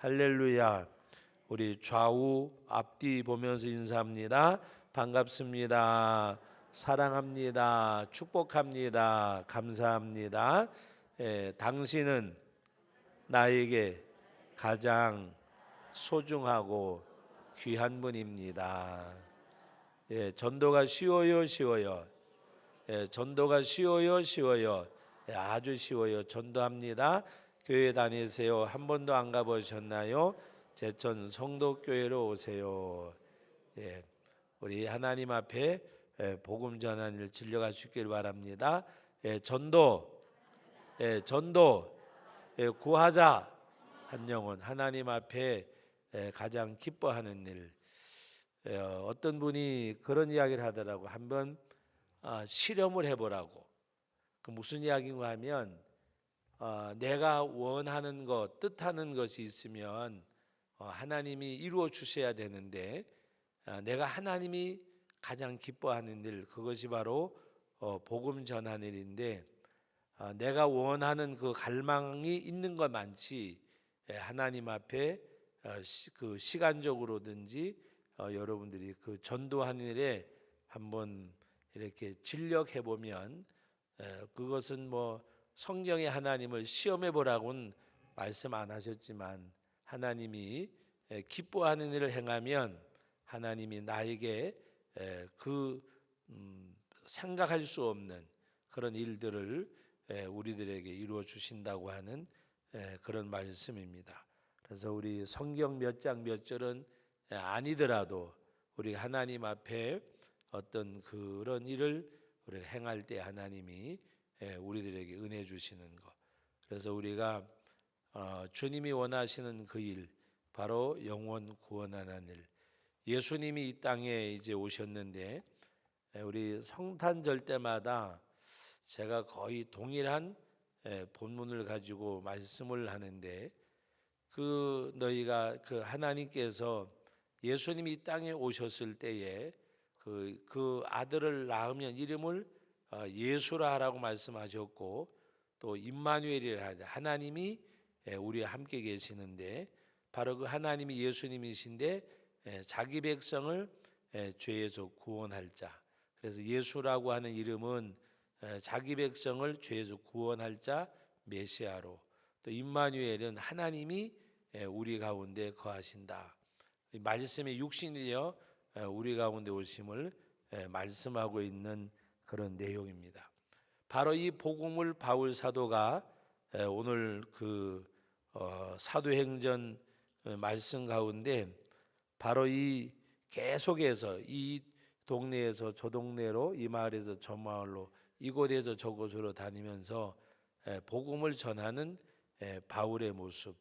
할렐루야. 우리 좌우 앞뒤 보면서 인사합니다. 반갑습니다. 사랑합니다. 축복합니다. 감사합니다. 당신은 나에게 가장 소중하고 귀한 분입니다. 전도가 쉬워요. 전도가 쉬워요. 아주 쉬워요. 전도합니다. 교회 다니세요. 한 번도 안 가보셨나요? 제천 성도교회로 오세요. 우리 하나님 앞에 복음 전하는 일 진료가 쉽길 바랍니다. 전도 구하자 한 영혼, 하나님 앞에 가장 기뻐하는 일. 어떤 분이 그런 이야기를 하더라고. 한번 실험을 해보라고. 그 무슨 이야기인가 하면 내가 원하는 것, 뜻하는 것이 있으면 하나님이 이루어 주셔야 되는데, 내가 하나님이 가장 기뻐하는 일, 그것이 바로 복음 전하는 일인데, 내가 원하는 그 갈망이 있는 것 많지, 하나님 앞에 그 시간적으로든지 여러분들이 그 전도하는 일에 한번 이렇게 진력해 보면, 그것은 뭐 성경에 하나님을 시험해 보라고는 말씀 안 하셨지만, 하나님이 기뻐하는 일을 행하면 하나님이 나에게 그 생각할 수 없는 그런 일들을 우리들에게 이루어 주신다고 하는 그런 말씀입니다. 그래서 우리 성경 몇 장 몇 절은 아니더라도 우리 하나님 앞에 어떤 그런 일을 우리가 행할 때 하나님이 우리들에게 은혜 주시는 것. 그래서 우리가 주님이 원하시는 그 일, 바로 영혼 구원하는 일. 예수님이 이 땅에 이제 오셨는데, 우리 성탄절 때마다 제가 거의 동일한 본문을 가지고 말씀을 하는데, 그 너희가 그 하나님께서 예수님이 이 땅에 오셨을 때에 그 아들을 낳으면 이름을 예수라 하라고 말씀하셨고, 또 임마누엘이라 하자, 하나님이 우리와 함께 계시는데, 바로 그 하나님이 예수님이신데 자기 백성을 죄에서 구원할 자. 그래서 예수라고 하는 이름은 자기 백성을 죄에서 구원할 자, 메시아로, 또 임마누엘은 하나님이 우리 가운데 거하신다. 말씀의 육신이여 우리 가운데 오심을 말씀하고 있는 그런 내용입니다. 바로 이 복음을 바울 사도가 오늘 그 사도행전 말씀 가운데 바로 이 계속해서 이 동네에서 저 동네로, 이 마을에서 저 마을로, 이곳에서 저곳으로 다니면서 복음을 전하는 바울의 모습.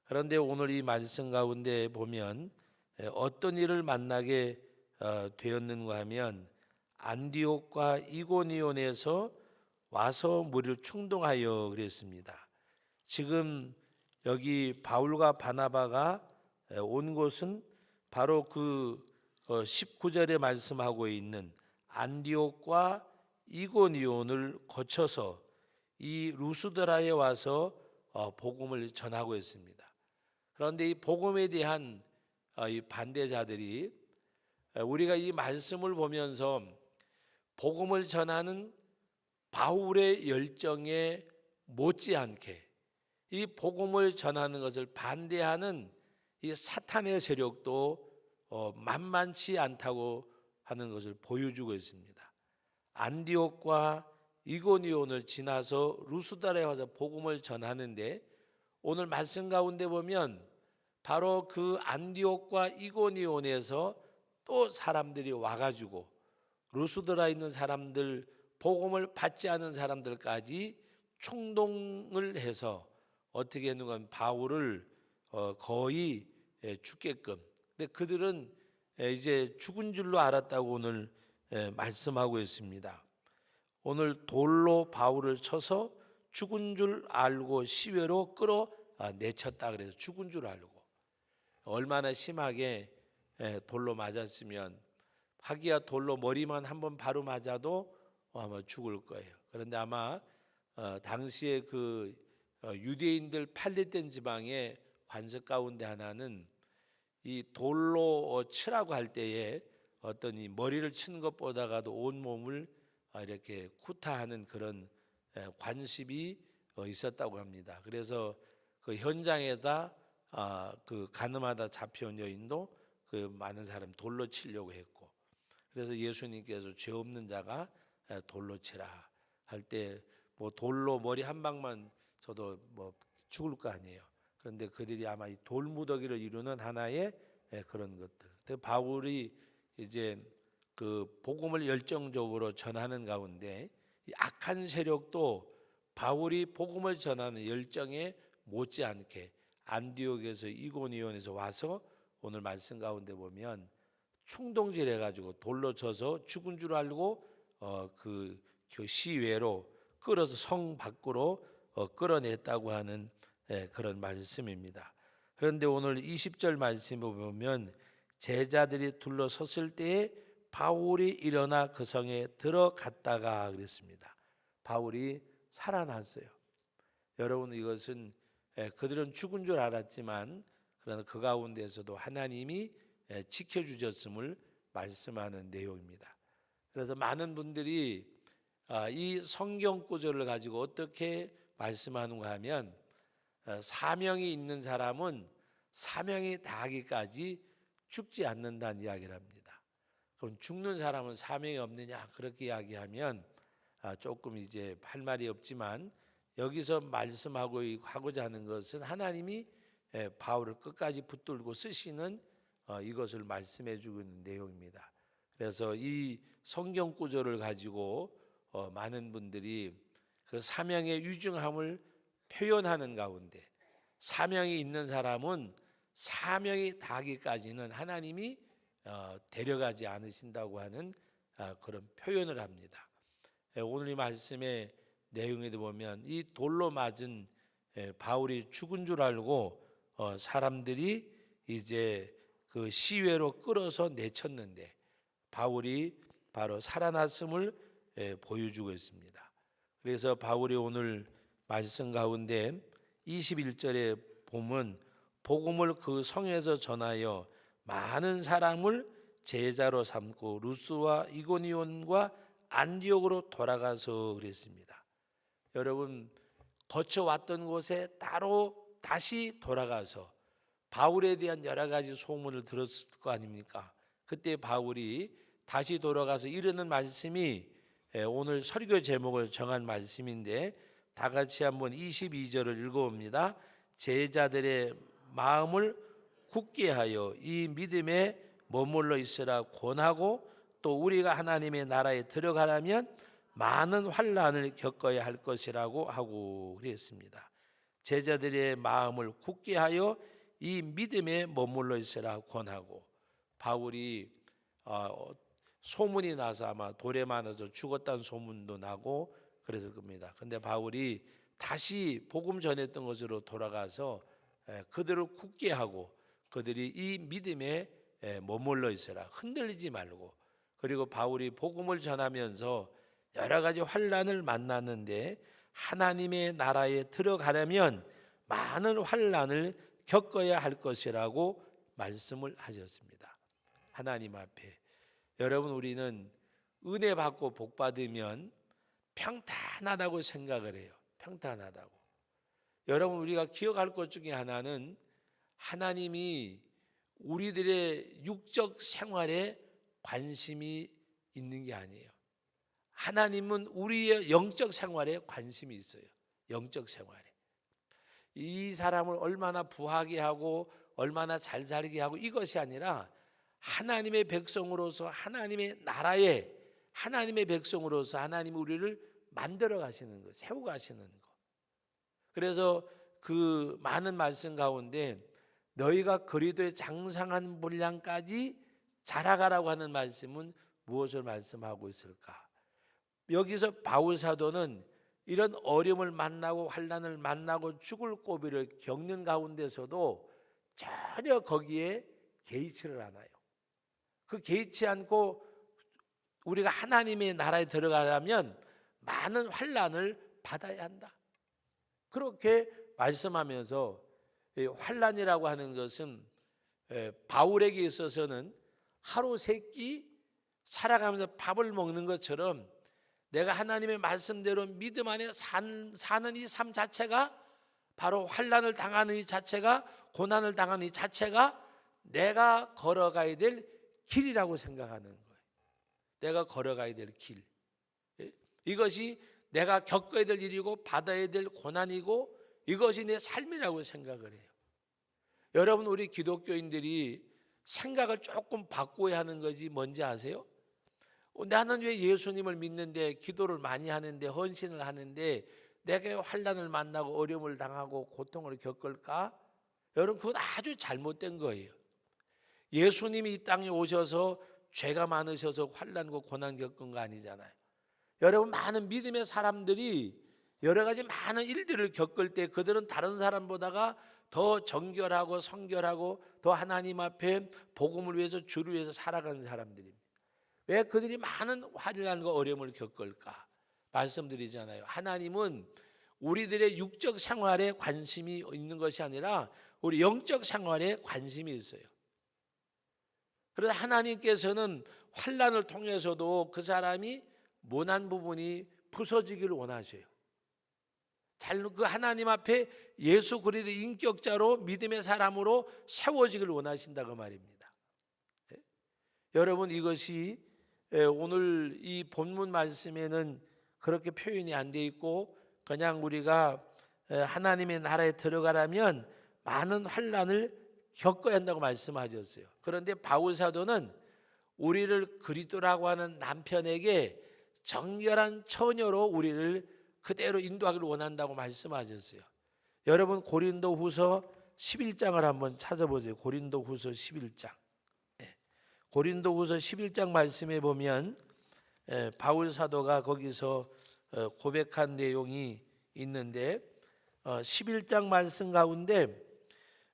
그런데 오늘 이 말씀 가운데 보면 어떤 일을 만나게 되었는가 하면, 안디옥과 이고니온에서 와서 무리를 충동하여 그랬습니다. 지금 여기 바울과 바나바가 온 곳은 바로 그 19절에 말씀하고 있는 안디옥과 이고니온을 거쳐서 이 루스드라에 와서 복음을 전하고 있습니다. 그런데 이 복음에 대한 이 반대자들이, 우리가 이 말씀을 보면서 복음을 전하는 바울의 열정에 못지않게 이 복음을 전하는 것을 반대하는 이 사탄의 세력도 만만치 않다고 하는 것을 보여주고 있습니다. 안디옥과 이고니온을 지나서 루스드라에 와서 복음을 전하는데, 오늘 말씀 가운데 보면 바로 그 안디옥과 이고니온에서 또 사람들이 와가지고 루스드라에 있는 사람들, 복음을 받지 않은 사람들까지 충동을 해서 어떻게 했는가, 바울을 거의 죽게끔. 근데 그들은 이제 죽은 줄로 알았다고 오늘 말씀하고 있습니다. 오늘 돌로 바울을 쳐서 죽은 줄 알고 시외로 끌어내쳤다 그래서 죽은 줄 알고. 얼마나 심하게 돌로 맞았으면, 하기야 돌로 머리만 한번 바로 맞아도 아마 죽을 거예요. 그런데 아마 당시에 그 유대인들 팔레스타인 지방에 관습 가운데 하나는 이 돌로 치라고 할 때에 어떤 이 머리를 치는 것보다가도 온 몸을 이렇게 구타하는 그런 관습이 있었다고 합니다. 그래서 그 현장에다 그 가늠하다 잡혀온 여인도 그 많은 사람 돌로 치려고 했고, 그래서 예수님께서 죄 없는 자가 돌로 치라 할 때 뭐 돌로 머리 한 방만 쳐도 뭐 죽을 거 아니에요. 그런데 그들이 아마 이 돌무더기를 이루는 하나의 그런 것들. 바울이 이제 그 복음을 열정적으로 전하는 가운데 이 악한 세력도 바울이 복음을 전하는 열정에 못지않게 안디옥에서 이고니온에서 와서 오늘 말씀 가운데 보면 충동질 해가지고 돌로 쳐서 죽은 줄 알고 그 시외로 끌어서 성 밖으로 끌어냈다고 하는 그런 말씀입니다. 그런데 오늘 20절 말씀을 보면 제자들이 둘러섰을 때에 바울이 일어나 그 성에 들어갔다가 그랬습니다. 바울이 살아났어요. 여러분, 이것은 그들은 죽은 줄 알았지만 그러나 그 가운데서도 하나님이 지켜주셨음을 말씀하는 내용입니다. 그래서 많은 분들이 이 성경 구절을 가지고 어떻게 말씀하는가 하면 사명이 있는 사람은 사명이 다하기까지 죽지 않는다는 이야기를 합니다. 그럼 죽는 사람은 사명이 없느냐 그렇게 이야기하면 조금 이제 할 말이 없지만 여기서 말씀하고자 하는 것은 하나님이 바울을 끝까지 붙들고 쓰시는 이것을 말씀해 주고 있는 내용입니다. 그래서 이 성경 구절을 가지고 많은 분들이 그 사명의 유중함을 표현하는 가운데 사명이 있는 사람은 사명이 다하기까지는 하나님이 데려가지 않으신다고 하는 그런 표현을 합니다. 오늘 이 말씀의 내용에도 보면 이 돌로 맞은 바울이 죽은 줄 알고 사람들이 이제 그 시외로 끌어서 내쳤는데 바울이 바로 살아났음을 보여주고 있습니다. 그래서 바울이 오늘 말씀 가운데 21절에 보면 복음을 그 성에서 전하여 많은 사람을 제자로 삼고 루스와 이고니온과 안디옥으로 돌아가서 그랬습니다. 여러분, 거쳐왔던 곳에 따로 다시 돌아가서 바울에 대한 여러 가지 소문을 들었을 거 아닙니까? 그때 바울이 다시 돌아가서 이르는 말씀이 오늘 설교 제목을 정한 말씀인데 다 같이 한번 22절을 읽어봅니다. 제자들의 마음을 굳게 하여 이 믿음에 머물러 있으라 권하고 또 우리가 하나님의 나라에 들어가려면 많은 환난을 겪어야 할 것이라고 하고 그랬습니다. 제자들의 마음을 굳게 하여 이 믿음에 머물러 있으라 권하고, 바울이 소문이 나서 아마 돌에 맞아서 죽었다는 소문도 나고 그랬을 겁니다. 근데 바울이 다시 복음 전했던 것으로 돌아가서 그들을 굳게 하고 그들이 이 믿음에 머물러 있어라, 흔들리지 말고, 그리고 바울이 복음을 전하면서 여러 가지 환난을 만났는데 하나님의 나라에 들어가려면 많은 환난을 겪어야 할 것이라고 말씀을 하셨습니다. 하나님 앞에 여러분, 우리는 은혜 받고 복 받으면 평탄하다고 생각을 해요. 평탄하다고. 여러분, 우리가 기억할 것 중에 하나는 하나님이 우리들의 육적 생활에 관심이 있는 게 아니에요. 하나님은 우리의 영적 생활에 관심이 있어요. 영적 생활에. 이 사람을 얼마나 부하게 하고 얼마나 잘 살게 하고 이것이 아니라 하나님의 백성으로서 하나님의 나라에 하나님의 백성으로서 하나님이 우리를 만들어 가시는 거, 세워 가시는 거. 그래서 그 많은 말씀 가운데 너희가 그리스도의 장성한 분량까지 자라가라고 하는 말씀은 무엇을 말씀하고 있을까? 여기서 바울 사도는 이런 어려움을 만나고 환난을 만나고 죽을 고비를 겪는 가운데서도 전혀 거기에 개의치를 않아요. 그 개의치 않고 우리가 하나님의 나라에 들어가려면 많은 환난을 받아야 한다, 그렇게 말씀하면서 이 환난이라고 하는 것은 바울에게 있어서는 하루 세 끼 살아가면서 밥을 먹는 것처럼 내가 하나님의 말씀대로 믿음 안에 사는 이 삶 자체가 바로 환난을 당하는 이 자체가, 고난을 당하는 이 자체가 내가 걸어가야 될 길이라고 생각하는 거예요. 내가 걸어가야 될 길. 이것이 내가 겪어야 될 일이고 받아야 될 고난이고 이것이 내 삶이라고 생각을 해요. 여러분, 우리 기독교인들이 생각을 조금 바꿔야 하는 것이 뭔지 아세요? 나는 왜 예수님을 믿는데 기도를 많이 하는데 헌신을 하는데 내가 환난을 만나고 어려움을 당하고 고통을 겪을까? 여러분, 그건 아주 잘못된 거예요. 예수님이 이 땅에 오셔서 죄가 많으셔서 환난과 고난 겪은 거 아니잖아요. 여러분, 많은 믿음의 사람들이 여러 가지 많은 일들을 겪을 때 그들은 다른 사람보다가 더 정결하고 성결하고 더 하나님 앞에 복음을 위해서 주를 위해서 살아가는 사람들입니다. 왜 그들이 많은 환난과 어려움을 겪을까? 말씀드리잖아요. 하나님은 우리들의 육적 생활에 관심이 있는 것이 아니라 우리 영적 생활에 관심이 있어요. 그래서 하나님께서는 환난을 통해서도 그 사람이 모난 부분이 부서지기를 원하셔요. 그 하나님 앞에 예수 그리스도 인격자로 믿음의 사람으로 세워지기를 원하신다고 말입니다. 여러분, 이것이 오늘 이 본문 말씀에는 그렇게 표현이 안 돼 있고 그냥 우리가 하나님의 나라에 들어가려면 많은 환난을 겪어야 한다고 말씀하셨어요. 그런데 바울 사도는 우리를 그리스도라고 하는 남편에게 정결한 처녀로 우리를 그대로 인도하기를 원한다고 말씀하셨어요. 여러분, 고린도후서 11장을 한번 찾아보세요. 고린도후서 11장. 고린도후서 11장 말씀에 보면 바울 사도가 거기서 고백한 내용이 있는데 11장 말씀 가운데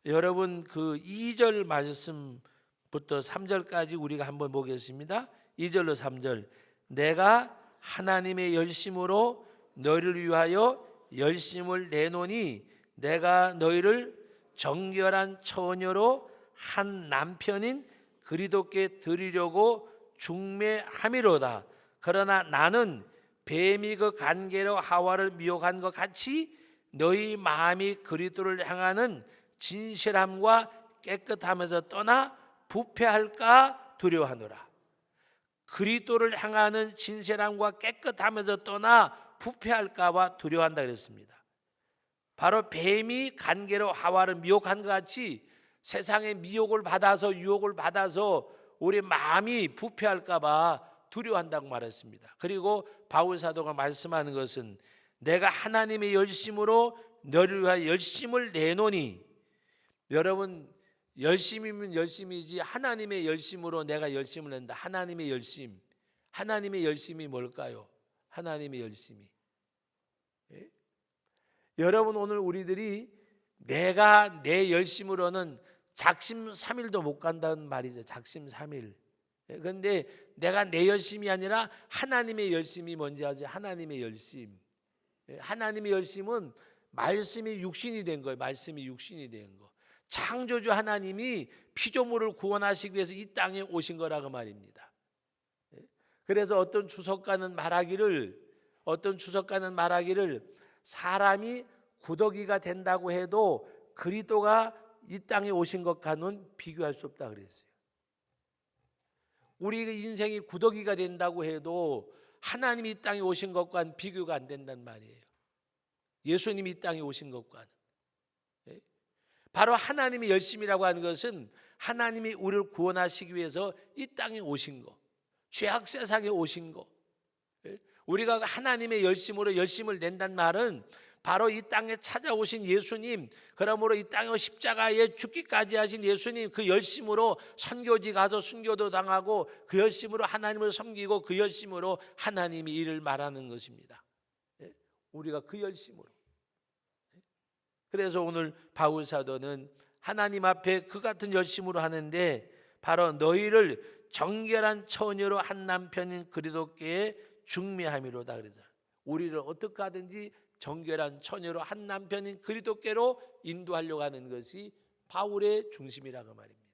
여러분 그 2절 말씀부터 3절까지 우리가 한번 보겠습니다. 2절로 3절. 내가 하나님의 열심으로 너희를 위하여 열심을 내노니 내가 너희를 정결한 처녀로 한 남편인 그리스도께 드리려고 중매함이로다. 그러나 나는 뱀이 그 관계로 하와를 미혹한 것 같이 너희 마음이 그리스도를 향하는 진실함과 깨끗함에서 떠나 부패할까 두려워하노라. 그리스도를 향하는 진실함과 깨끗함에서 떠나 부패할까 봐 두려워한다 그랬습니다. 바로 뱀이 관계로 하와를 미혹한 것 같이 세상의 미혹을 받아서 유혹을 받아서 우리 마음이 부패할까 봐 두려워한다고 말했습니다. 그리고 바울 사도가 말씀하는 것은 내가 하나님의 열심으로 너를 위하여 열심을 내노니, 여러분 열심이면 열심이지 하나님의 열심으로 내가 열심을 낸다. 하나님의 열심. 하나님의 열심이 뭘까요? 하나님의 열심이. 여러분, 오늘 우리들이 내가 내 열심으로는 작심삼일도 못 간다는 말이죠. 작심삼일. 그런데 내가 내 열심이 아니라 하나님의 열심이 뭔지 아죠? 하나님의 열심. 하나님의 열심은 말씀이 육신이 된 거예요. 말씀이 육신이 된 거. 창조주 하나님이 피조물을 구원하시기 위해서 이 땅에 오신 거라고 말입니다. 그래서 어떤 주석가는 말하기를 사람이 구더기가 된다고 해도 그리스도가 이 땅에 오신 것과는 비교할 수 없다 그랬어요. 우리 인생이 구더기가 된다고 해도 하나님이 이 땅에 오신 것과는 비교가 안 된단 말이에요. 예수님이 이 땅에 오신 것과는. 바로 하나님의 열심이라고 하는 것은 하나님이 우리를 구원하시기 위해서 이 땅에 오신 거, 죄악 세상에 오신 거. 우리가 하나님의 열심으로 열심을 낸단 말은 바로 이 땅에 찾아오신 예수님, 그러므로 이 땅에 십자가에 죽기까지 하신 예수님, 그 열심으로 선교지 가서 순교도 당하고 그 열심으로 하나님을 섬기고 그 열심으로 하나님이 일을 말하는 것입니다. 우리가 그 열심으로. 그래서 오늘 바울 사도는 하나님 앞에 그 같은 열심으로 하는데 바로 너희를 정결한 처녀로 한 남편인 그리스도께 중매함이로다 그러죠. 우리를 어떻게 하든지 정결한 처녀로 한 남편인 그리스도께로 인도하려고 하는 것이 바울의 중심이라고 말입니다.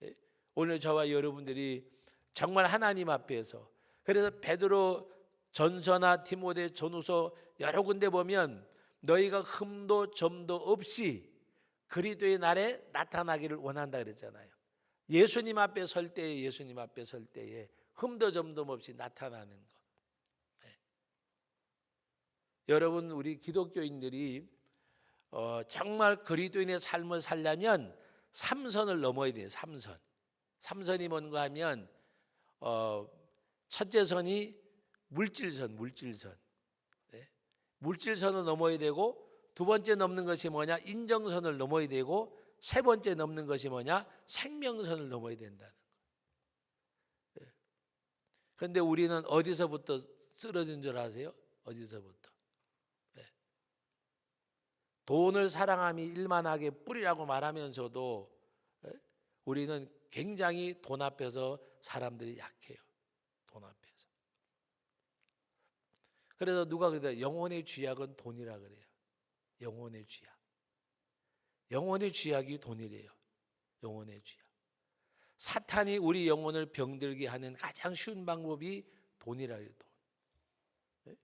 예? 오늘 저와 여러분들이 정말 하나님 앞에서, 그래서 베드로 전서나 디모데 전후서 여러 군데 보면 너희가 흠도 점도 없이 그리스도의 날에 나타나기를 원한다 그랬잖아요. 예수님 앞에 설 때에 흠도 점도 없이 나타나는 것. 네. 여러분, 우리 기독교인들이 정말 그리스도인의 삶을 살려면 삼선을 넘어야 돼요. 삼선이 뭔가 하면 첫째 선이 물질선. 네. 물질선을 넘어야 되고, 두 번째 넘는 것이 뭐냐? 인정선을 넘어야 되고, 세 번째 넘는 것이 뭐냐? 생명선을 넘어야 된다는 거예요. 그런데 우리는 어디서부터 쓰러진 줄 아세요? 어디서부터? 네. 돈을 사랑함이 일만하게 뿌리라고 말하면서도 우리는 굉장히 돈 앞에서 사람들이 약해요. 돈 앞에서. 그래서 누가 그래요? 영혼의 쥐약은 돈이라 그래요. 영혼의 쥐약. 영혼의 쥐약이 돈이래요. 영혼의 쥐약. 사탄이 우리 영혼을 병들게 하는 가장 쉬운 방법이 돈이라 해요. 돈.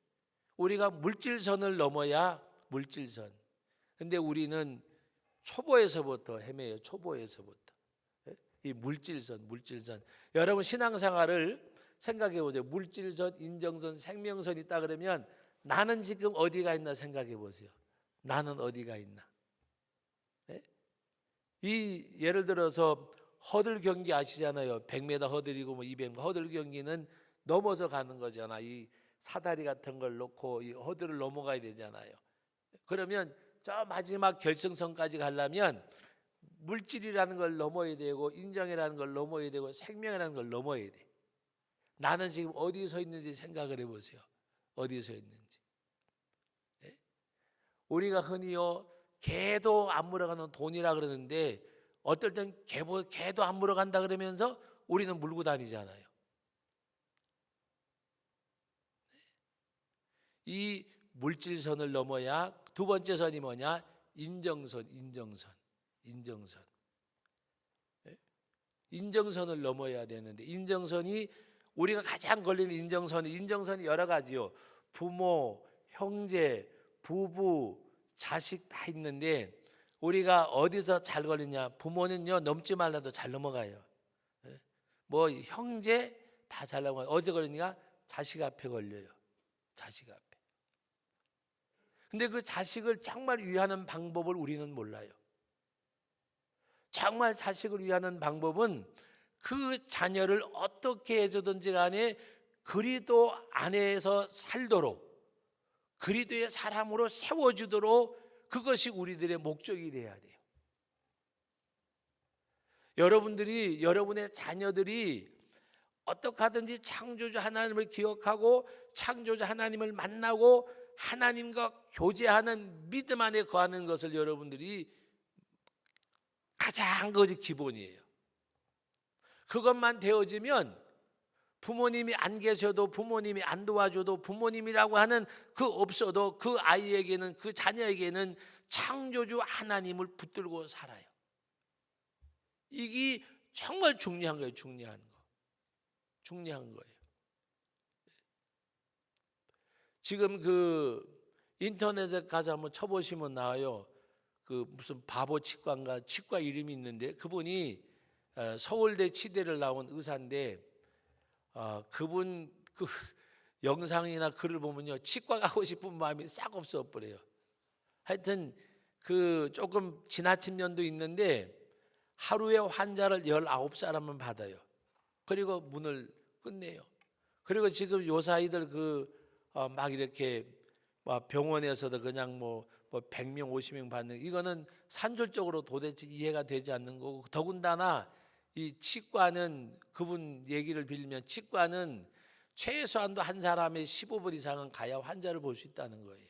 우리가 물질선을 넘어야 물질선. 근데 우리는 초보에서부터 헤매요. 초보에서부터. 이 물질선. 여러분 신앙생활을 생각해 보세요. 물질선, 인정선, 생명선 있다 그러면 나는 지금 어디가 있나 생각해 보세요. 나는 어디가 있나? 네? 이 예를 들어서 허들 경기 아시잖아요. 100m 허들이고 뭐 200m 허들 경기는 넘어서 가는 거잖아. 이 사다리 같은 걸 놓고 이 허들을 넘어가야 되잖아요. 그러면 저 마지막 결승선까지 가려면 물질이라는 걸 넘어야 되고, 인정이라는 걸 넘어야 되고, 생명이라는 걸 넘어야 돼. 나는 지금 어디에 서 있는지 생각을 해보세요. 어디에 서 있는지. 네? 우리가 흔히요 개도 안 물어가는 돈이라 그러는데, 어떨 땐 개도 안 물어간다 그러면서 우리는 물고 다니잖아요. 이 물질선을 넘어야 두 번째 선이 뭐냐? 인정선. 인정선을 넘어야 되는데, 인정선이 우리가 가장 걸리는 인정선이 여러 가지요. 부모, 형제, 부부, 자식 다 있는데 우리가 어디서 잘 걸리냐? 부모는요 넘지 말라도 잘 넘어가요. 뭐 형제 다 잘 넘어가요. 어디서 걸리냐? 자식 앞에 걸려요. 자식 앞에. 근데 그 자식을 정말 위하는 방법을 우리는 몰라요. 정말 자식을 위하는 방법은 그 자녀를 어떻게 해서든지 간에 그리스도 안에서 살도록, 그리스도의 사람으로 세워주도록, 그것이 우리들의 목적이 돼야 돼요. 여러분의 자녀들이 어떻게 하든지 창조주 하나님을 기억하고 창조주 하나님을 만나고 하나님과 교제하는 믿음 안에 거하는 것을 여러분들이 가장 그것이 기본이에요. 그것만 되어지면 부모님이 안 계셔도, 부모님이 안 도와줘도, 부모님이라고 하는 그 없어도 그 아이에게는, 그 자녀에게는 창조주 하나님을 붙들고 살아요. 이게 정말 중요한 거예요. 중요한 거예요. 지금 그 인터넷에 가서 한번 쳐보시면 나와요. 그 무슨 바보 치과인가 치과 이름이 있는데, 그분이 서울대 치대를 나온 의사인데, 그분 그 영상이나 글을 보면요 치과 가고 싶은 마음이 싹 없어 버려요. 하여튼 그 조금 지나친 면도 있는데 하루에 환자를 19사람은 받아요. 그리고 문을 끝내요. 그리고 지금 요사이들 막 이렇게 병원에서도 그냥 뭐 100명 50명 받는, 이거는 산술적으로 도대체 이해가 되지 않는 거고, 더군다나 이 치과는, 그분 얘기를 빌리면 치과는 최소한도 한 사람의 15분 이상은 가야 환자를 볼 수 있다는 거예요.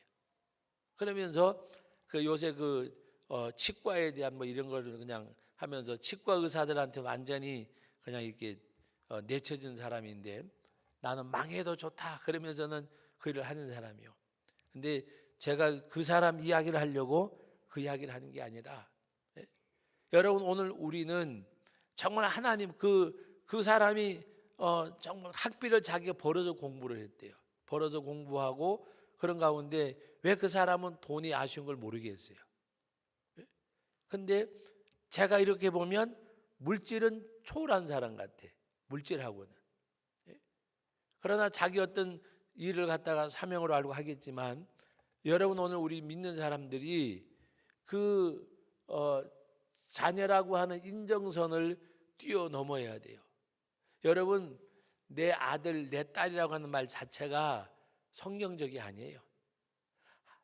그러면서 그 요새 치과에 대한 뭐 이런 거를 그냥 하면서 치과 의사들한테 완전히 그냥 이렇게 내쳐진 사람인데, 나는 망해도 좋다 그러면서는 그 일을 하는 사람이요. 근데 제가 그 사람 이야기를 하려고 그 이야기를 하는 게 아니라, 예? 여러분 오늘 우리는 정말 하나님 그 사람이 정말 학비를 자기가 벌어서 공부를 했대요. 벌어서 공부하고 그런 가운데 왜 그 사람은 돈이 아쉬운 걸 모르겠어요. 근데 제가 이렇게 보면 물질은 초월한 사람 같아. 물질하고는. 그러나 자기 어떤 일을 갖다가 사명으로 알고 하겠지만, 여러분 오늘 우리 믿는 사람들이 자녀라고 하는 인정선을 뛰어넘어야 돼요. 여러분, 내 아들, 내 딸이라고 하는 말 자체가 성경적이 아니에요.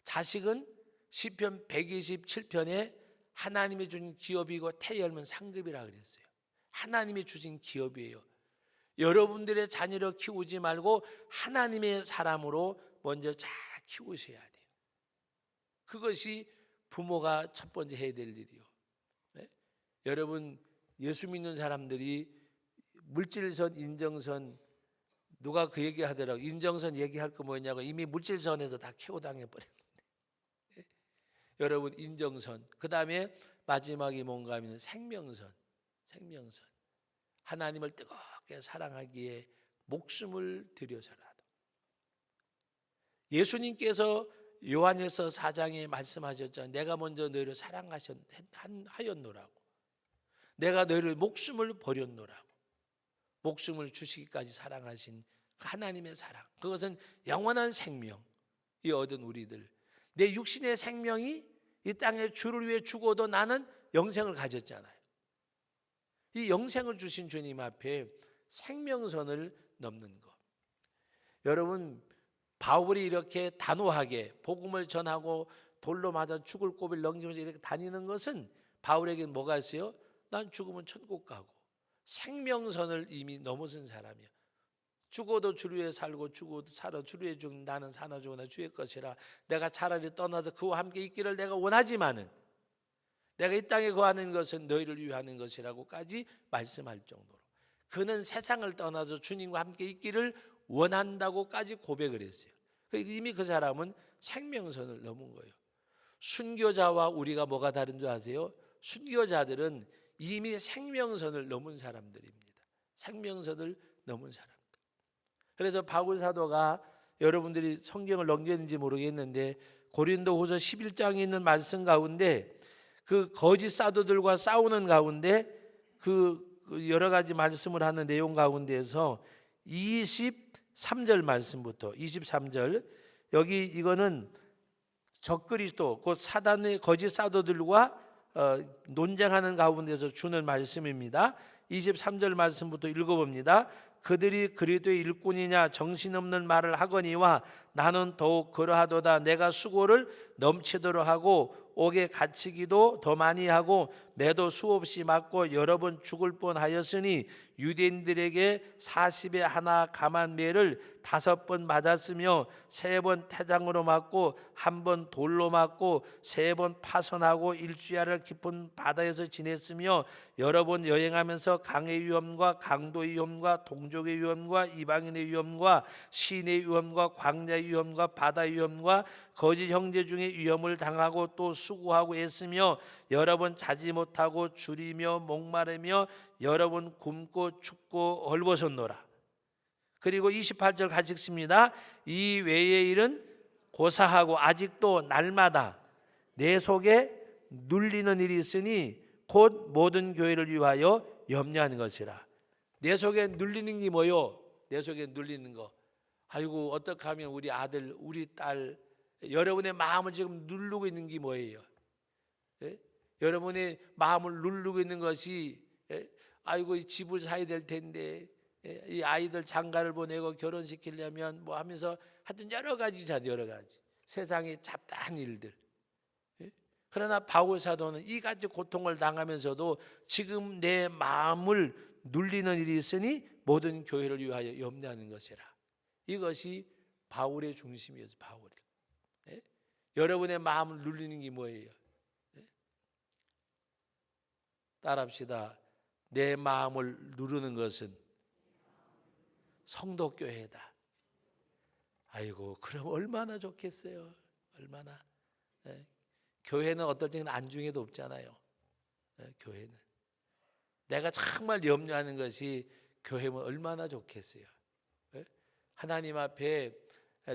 자식은 시편 127편에 하나님이 주신 기업이고 태에 열면 상급이라 그랬어요. 하나님이 주신 기업이에요. 여러분들의 자녀를 키우지 말고 하나님의 사람으로 먼저 잘 키우셔야 돼요. 그것이 부모가 첫 번째 해야 될 일이요. 네? 여러분, 예수 믿는 사람들이 물질선, 인정선, 누가 그 얘기 하더라고. 인정선 얘기할 거 뭐냐고. 이미 물질선에서 다 KO 당해버렸는데. 네? 여러분, 인정선. 그 다음에 마지막이 뭔가 하면 생명선. 생명선. 하나님을 뜨겁게 사랑하기에 목숨을 들여서라도. 예수님께서 요한에서 4장에 말씀하셨잖아요. 내가 먼저 너희를 사랑하였노라고. 내가 너희를 목숨을 버렸노라고. 목숨을 주시기까지 사랑하신 하나님의 사랑, 그것은 영원한 생명이 얻은 우리들. 내 육신의 생명이 이 땅에 주를 위해 죽어도 나는 영생을 가졌잖아요. 이 영생을 주신 주님 앞에 생명선을 넘는 것. 여러분, 바울이 이렇게 단호하게 복음을 전하고 돌로 맞아 죽을 고비를 넘기면서 이렇게 다니는 것은 바울에게는 뭐가 있어요? 난 죽으면 천국 가고 생명선을 이미 넘어선 사람이야. 죽어도 주를 위해 살고 죽어도 살아 주를 위해 죽는 나는 사나 죽으나 주의 것이라. 내가 차라리 떠나서 그와 함께 있기를 내가 원하지만은 내가 이 땅에 거하는 것은 너희를 위하는 것이라고까지 말씀할 정도로 그는 세상을 떠나서 주님과 함께 있기를 원한다고까지 고백을 했어요. 이미 그 사람은 생명선을 넘은 거예요. 순교자와 우리가 뭐가 다른 줄 아세요? 순교자들은 이미 생명선을 넘은 사람들입니다. 생명선을 넘은 사람들. 그래서 바울 사도가 여러분들이 성경을 넘겼는지 모르겠는데 고린도후서 11장에 있는 말씀 가운데 그 거짓 사도들과 싸우는 가운데 그 여러 가지 말씀을 하는 내용 가운데에서 23절 말씀부터 23절, 여기 이거는 적그리스도 곧 사단의 거짓 사도들과 논쟁하는 가운데서 주는 말씀입니다. 23절 말씀부터 읽어봅니다. 그들이 그리스도의 일꾼이냐 정신없는 말을 하거니와 나는 더욱 그러하도다. 내가 수고를 넘치도록 하고 옥에 갇히기도 더 많이 하고 매도 수없이 맞고 여러 번 죽을 뻔하였으니 유대인들에게 40에 하나 감한 매를 5번 맞았으며 3번 태장으로 맞고 1번 돌로 맞고 3번 파선하고 일주일을 깊은 바다에서 지냈으며 여러 번 여행하면서 강의 위험과 강도의 위험과 동족의 위험과 이방인의 위험과 시내의 위험과 광야의 위험과 바다의 위험과 거짓 형제 중에 위험을 당하고 또 수고하고 애쓰며 여러 번 자지 못하고 줄이며 목마르며 여러 번 굶고 춥고 헐벗었노라. 그리고 28절 같이 읽습니다. 이 외의 일은 고사하고 아직도 날마다 내 속에 눌리는 일이 있으니 곧 모든 교회를 위하여 염려하는 것이라. 내 속에 눌리는 게 뭐요? 내 속에 눌리는 거. 아이고 어떻게 하면 우리 아들 우리 딸 여러분의 마음을 지금 누르고 있는 게 뭐예요? 예? 여러분의 마음을 누르고 있는 것이 아이고 이 집을 사야 될 텐데 이 아이들 장가를 보내고 결혼시키려면 뭐 하면서 하여튼 여러 가지잖아요. 여러 가지 세상의 잡다한 일들. 그러나 바울 사도는 이 가지 고통을 당하면서도 지금 내 마음을 눌리는 일이 있으니 모든 교회를 위하여 염려하는 것이라. 이것이 바울의 중심이었어요. 바울이. 여러분의 마음을 눌리는 게 뭐예요? 따라합시다. 내 마음을 누르는 것은 성도교회다. 아이고 그럼 얼마나 좋겠어요. 얼마나. 예. 교회는 어떨 때는 안중에도 없잖아요. 예, 교회는 내가 정말 염려하는 것이 교회면 얼마나 좋겠어요. 예? 하나님 앞에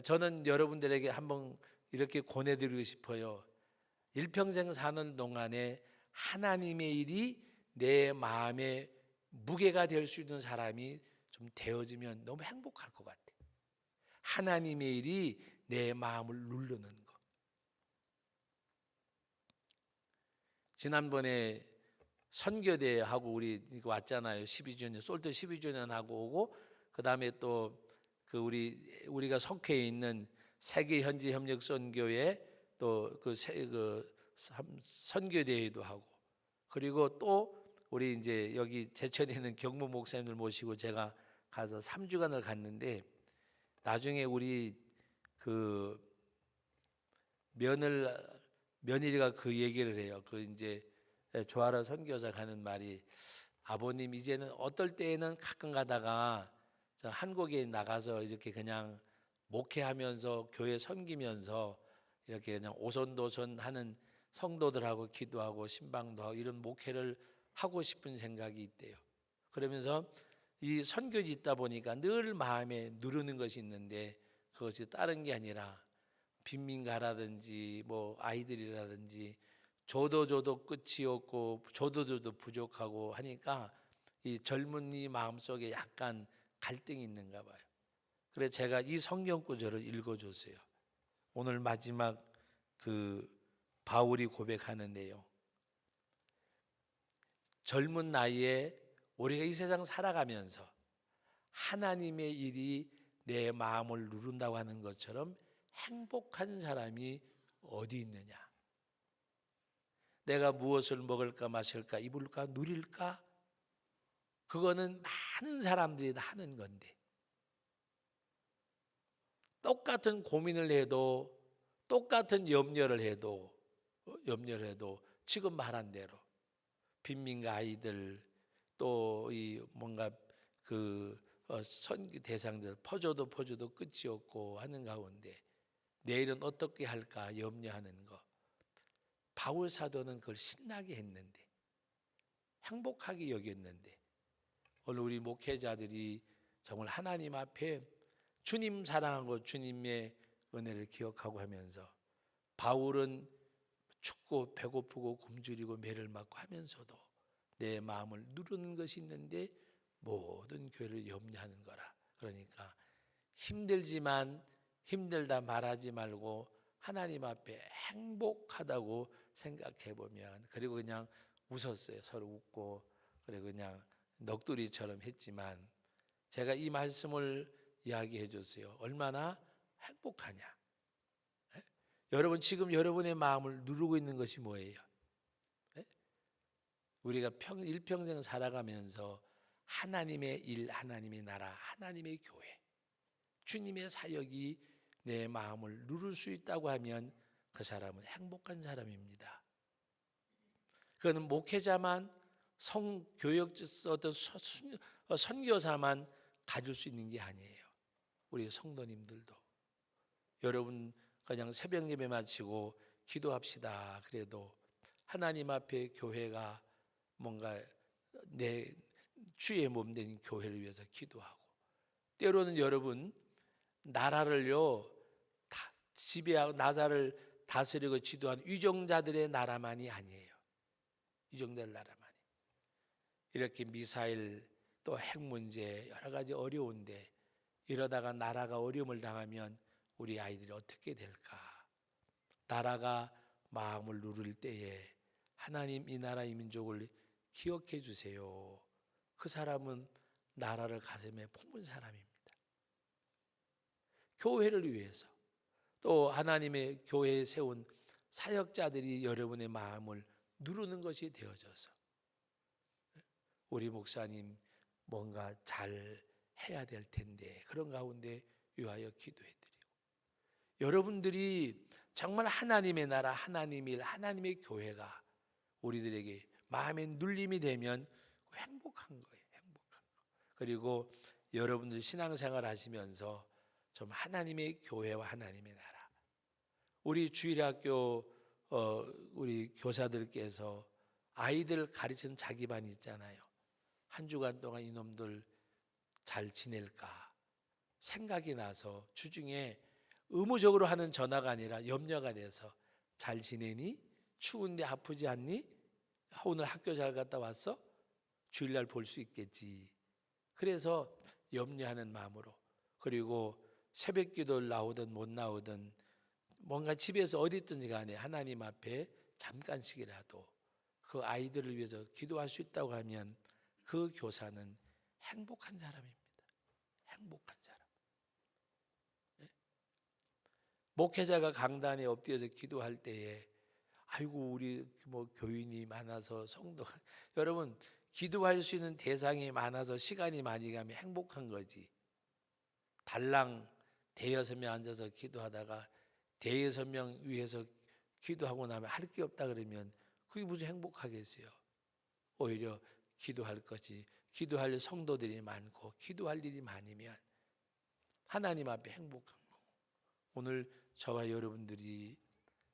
저는 여러분들에게 한번 이렇게 권해드리고 싶어요. 일평생 사는 동안에 하나님의 일이 내 마음에 무게가 될 수 있는 사람이 좀 되어지면 너무 행복할 것 같아요. 하나님의 일이 내 마음을 누르는 거. 지난번에 선교대 하고 우리 왔잖아요. 12주년 솔트 12주년 하고 오고 그다음에 또 그 우리가 속해 있는 세계 현지 협력 선교회 또그 선교대회도 하고 그리고 또 우리 이제 여기 제천에 있는 경무 목사님들 모시고 제가 가서 3주간을 갔는데 나중에 우리 그 며느리가 그 얘기를 해요. 그 이제 조아라 선교사 가는 말이 아버님 이제는 어떨 때에는 가끔 가다가 저 한국에 나가서 이렇게 그냥 목회하면서 교회 섬기면서 이렇게 그냥 오손도손 하는 성도들하고 기도하고 신방도 하고 이런 목회를 하고 싶은 생각이 있대요. 그러면서 이 선교지 있다 보니까 늘 마음에 누르는 것이 있는데 그것이 다른 게 아니라 빈민가라든지 뭐 아이들이라든지 줘도 끝이 없고 줘도 부족하고 하니까 이 젊은이 마음속에 약간 갈등이 있는가 봐요. 그래서 제가 이 성경 구절을 읽어줬어요. 오늘 마지막 그 바울이 고백하는 내용. 젊은 나이에 우리가 이 세상 살아가면서 하나님의 일이 내 마음을 누른다고 하는 것처럼 행복한 사람이 어디 있느냐? 내가 무엇을 먹을까 마실까 입을까 누릴까? 그거는 많은 사람들이 다 하는 건데 똑같은 고민을 해도 똑같은 염려를 해도 지금 말한 대로 빈민가 아이들 또 이 뭔가 그 선교 대상들 퍼줘도 끝이 없고 하는 가운데 내일은 어떻게 할까 염려하는 거. 바울 사도는 그걸 신나게 했는데 행복하게 여겼는데 오늘 우리 목회자들이 정말 하나님 앞에 주님 사랑하고 주님의 은혜를 기억하고 하면서 바울은 춥고 배고프고 굶주리고 매를 맞고 하면서도 내 마음을 누르는 것이 있는데 모든 교회를 염려하는 거라. 그러니까 힘들지만 힘들다 말하지 말고 하나님 앞에 행복하다고 생각해 보면 그리고 그냥 웃었어요. 서로 웃고 그리고 그냥 넋두리처럼 했지만 제가 이 말씀을 이야기해 줬어요. 얼마나 행복하냐. 에? 여러분 지금 여러분의 마음을 누르고 있는 것이 뭐예요? 에? 우리가 일평생 살아가면서 하나님의 일, 하나님의 나라, 하나님의 교회, 주님의 사역이 내 마음을 누를 수 있다고 하면 그 사람은 행복한 사람입니다. 그거는 목회자만 성교역 어떤 선교사만 가질 수 있는 게 아니에요. 우리 성도님들도 여러분 그냥 새벽 예배 마치고 기도합시다. 그래도 하나님 앞에 교회가 뭔가 내 주의 몸 된 교회를 위해서 기도하고 때로는 여러분 나라를요 다 지배하고 나라를 다스리고 지도한 위정자들의 나라만이 아니에요. 위정자들 나라만이 이렇게 미사일 또 핵 문제 여러 가지 어려운데 이러다가 나라가 어려움을 당하면 우리 아이들이 어떻게 될까? 나라가 마음을 누를 때에 하나님 이 나라 이 민족을 기억해 주세요. 그 사람은 나라를 가슴에 품은 사람입니다. 교회를 위해서 또 하나님의 교회에 세운 사역자들이 여러분의 마음을 누르는 것이 되어져서 우리 목사님 뭔가 잘 해야 될 텐데 그런 가운데 위하여 기도해드리고 여러분들이 정말 하나님의 나라 하나님의 일 하나님의 교회가 우리들에게 마음의 눌림이 되면 행복한 거예요. 행복한 거. 그리고 여러분들 신앙생활 하시면서 좀 하나님의 교회와 하나님의 나라 우리 주일학교 우리 교사들께서 아이들 가르치는 자기 반이 있잖아요. 한 주간 동안 이놈들 잘 지낼까 생각이 나서 주중에 의무적으로 하는 전화가 아니라 염려가 돼서 잘 지내니? 추운데 아프지 않니? 오늘 학교 잘 갔다 왔어? 주일날 볼 수 있겠지. 그래서 염려하는 마음으로, 그리고 새벽 기도를 나오든 못 나오든 뭔가 집에서 어디 있든지 간에 하나님 앞에 잠깐씩이라도 그 아이들을 위해서 기도할 수 있다고 하면 그 교사는 행복한 사람입니다. 행복한 사람. 목회자가 강단에 엎드려서 기도할 때에 아이고 우리 뭐 교인이 많아서 성도가 여러분 기도할 수 있는 대상이 많아서 시간이 많이 가면 행복한 거지. 달랑 대여섯 명 앉아서 기도하다가 대여섯 명 위해서 기도하고 나면 할 게 없다 그러면 그게 무슨 행복하겠어요. 오히려 기도할 것이 기도할 성도들이 많고 기도할 일이 많으면 하나님 앞에 행복한 거고. 오늘 저와 여러분들이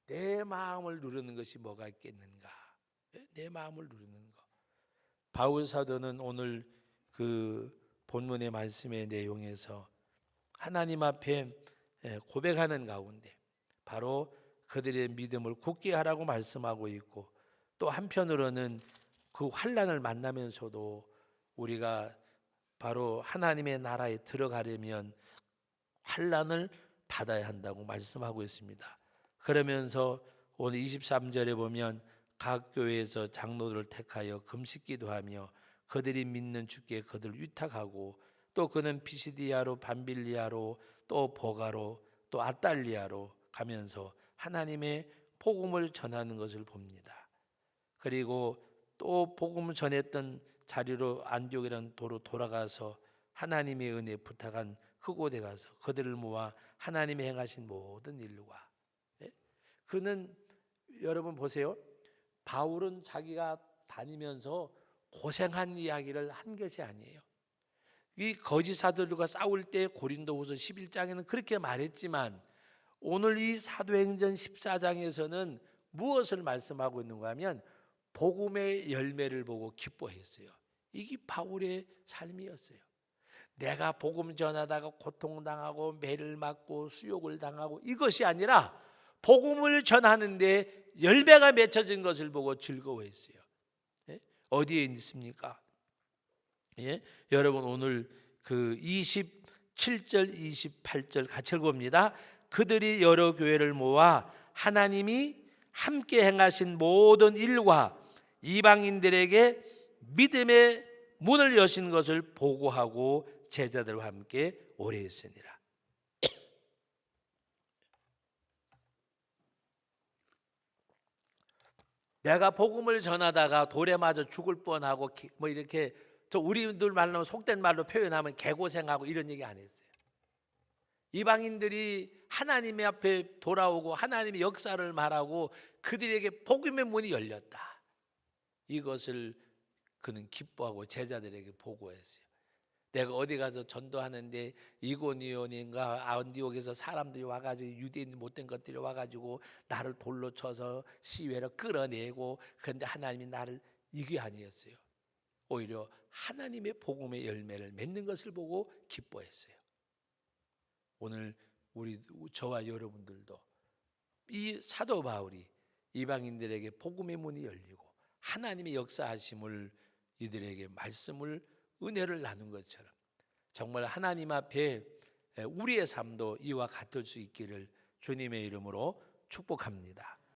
내 마음을 누르는 것이 뭐가 있겠는가? 내 마음을 누르는 거. 바울 사도는 오늘 그 본문의 말씀의 내용에서 하나님 앞에 고백하는 가운데 바로 그들의 믿음을 굳게 하라고 말씀하고 있고, 또 한편으로는 그 환난을 만나면서도 우리가 바로 하나님의 나라에 들어가려면 환난을 받아야 한다고 말씀하고 있습니다. 그러면서 오늘 23절에 보면 각 교회에서 장로들을 택하여 금식기도 하며 그들이 믿는 주께 그들을 위탁하고, 또 그는 피시디아로 밤빌리아로 또 보가로 또 아달리아로 가면서 하나님의 복음을 전하는 것을 봅니다. 그리고 또 복음을 전했던 자리로 안디옥이라는 도로 돌아가서 하나님의 은혜 부탁한 그곳에 가서 그들을 모아 하나님이 행하신 모든 일과, 그는 여러분 보세요. 바울은 자기가 다니면서 고생한 이야기를 한 것이 아니에요. 이 거짓 사도들과 싸울 때 고린도후서 11장에는 그렇게 말했지만 오늘 이 사도행전 14장에서는 무엇을 말씀하고 있는가 하면 복음의 열매를 보고 기뻐했어요. 이게 바울의 삶이었어요. 내가 복음 전하다가 고통당하고 매를 맞고 수욕을 당하고 이것이 아니라 복음을 전하는데 열매가 맺혀진 것을 보고 즐거워했어요. 어디에 있습니까? 여러분 오늘 그 27절 28절 같이 읽어봅니다. 그들이 여러 교회를 모아 하나님이 함께 행하신 모든 일과 이방인들에게 믿음의 문을 여신 것을 보고하고 제자들과 함께 오래 있으니라. 내가 복음을 전하다가 돌에 맞아 죽을 뻔하고 뭐 이렇게 우리들 말로 속된 말로 표현하면 개고생하고 이런 얘기 안 했어요. 이방인들이 하나님의 앞에 돌아오고 하나님의 역사를 말하고 그들에게 복음의 문이 열렸다. 이것을 그는 기뻐하고 제자들에게 보고했어요. 내가 어디 가서 전도하는데 이고니온인가 안디옥에서 사람들이 와가지고 유대인 못된 것들이 와가지고 나를 돌로 쳐서 시외로 끌어내고, 그런데 하나님이 나를 이게 아니었어요. 오히려 하나님의 복음의 열매를 맺는 것을 보고 기뻐했어요. 오늘 저와 여러분들도 이 사도 바울이 이방인들에게 복음의 문이 열리고 하나님의 역사하심을 이들에게 말씀을 은혜를 나눈 것처럼 정말 하나님 앞에 우리의 삶도 이와 같을 수 있기를 주님의 이름으로 축복합니다.